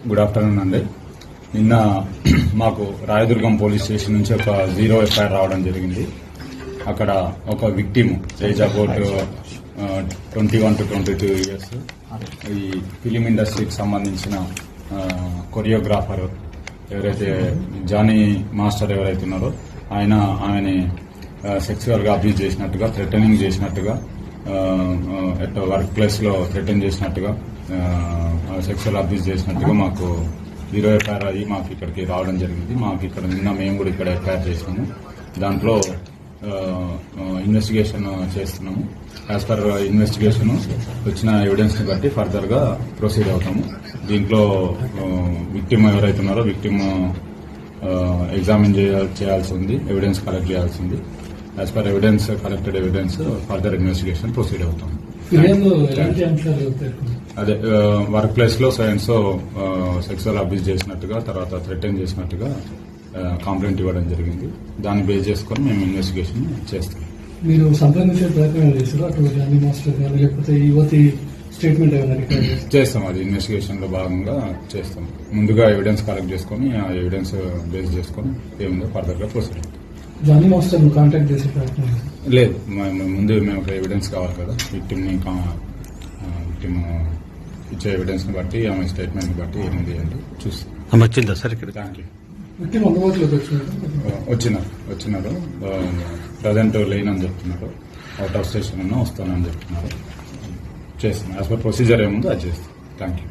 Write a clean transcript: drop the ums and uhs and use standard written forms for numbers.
Good afternoon అండి. నిన్న మాకు రాయదుర్గం పోలీస్ స్టేషన్ నుంచి ఒక 0 ఎఫ్ఐఆర్ రావడం జరిగింది. అక్కడ ఒక victim age about 21 to 22 years, ఈ ఫిలిం ఇండస్ట్రీకి సంబంధించిన కొరియోగ్రాఫర్ ఎవరైతే జానీ మాస్టర్ ఎవరైతే ఉన్నారో ఆమెని సెక్సువల్ గా అబ్యూజ్ చేసినట్టుగా, థ్రెటనింగ్ చేసినట్టుగా, వర్క్ ప్లేస్ లో థ్రెటన్ చేసినట్టుగా, సెక్సువల్ అబ్యూజ్ చేసినట్టుగా మాకు 0 ఎఫ్ఐఆర్ అయ్యి మాకు ఇక్కడికి రావడం జరిగింది. మాకు ఇక్కడ నిన్న మేము కూడా ఇక్కడ ఎఫ్ఐఆర్ చేసినాము. దాంట్లో ఇన్వెస్టిగేషన్ చేస్తున్నాము. యాజ్ పర్ ఇన్వెస్టిగేషన్ వచ్చిన ఎవిడెన్స్ ని బట్టి ఫర్దర్ గా ప్రొసీడ్ అవుతాము. దీంట్లో విక్టిమ్ ఎవరైతే ఉన్నారో విక్టిమ్ ఎగ్జామిన్ చేయాల్సి ఉంది, ఎవిడెన్స్ కలెక్ట్ చేయాల్సి ఉంది. As per evidence collected evidence further investigation proceed అవుతాం. అదే వర్క్ ప్లేస్ లో సెక్సువల్ అబ్యూజ్ చేసినట్టుగా, తర్వాత థ్రెటన్ చేసినట్టుగా కంప్లైంట్ ఇవ్వడం జరిగింది. దాన్ని బేస్ చేసుకుని మేము ఇన్వెస్టిగేషన్ చేస్తాం. మీరు సంప్రదించే ప్రయత్నం చేస్తారా అటు జానీ మాస్టర్ గారు, లేకపోతే యువతి స్టేట్మెంట్ ఏమైనా చేస్తాం? అది ఇన్వెస్టిగేషన్ లో భాగంగా చేస్తాం. ముందుగా ఎవిడెన్స్ కలెక్ట్ చేసుకుని ఆ ఎవిడెన్స్ బేస్ చేసుకుని ఏముందో ఫర్దర్ గా ప్రొసీడ్ అవుతాం. జానీ మాస్టర్ కాంటాక్ట్ చేసే ప్రయత్నం లేదు. ముందు మేము ఒక ఎవిడెన్స్ కావాలి కదా, విక్టిమ్ ఇచ్చే ఎవిడెన్స్ ని బట్టి, ఆమె స్టేట్మెంట్ ని బట్టి ఏముంది అంటే చూస్తాం. వచ్చిందా సార్ ఇక్కడ? Thank you. విక్టిమ్ అందుబాటులోకి వచ్చినారు. ప్రజెంట్ లేనని చెప్తున్నారు. అవుట్ ఆఫ్ స్టేషన్ వస్తానని చెప్తున్నారు. చేస్తున్నాం. యాజ్ పర్ ప్రొసీజర్ ఏముందో అది చేస్తాం. Thank you.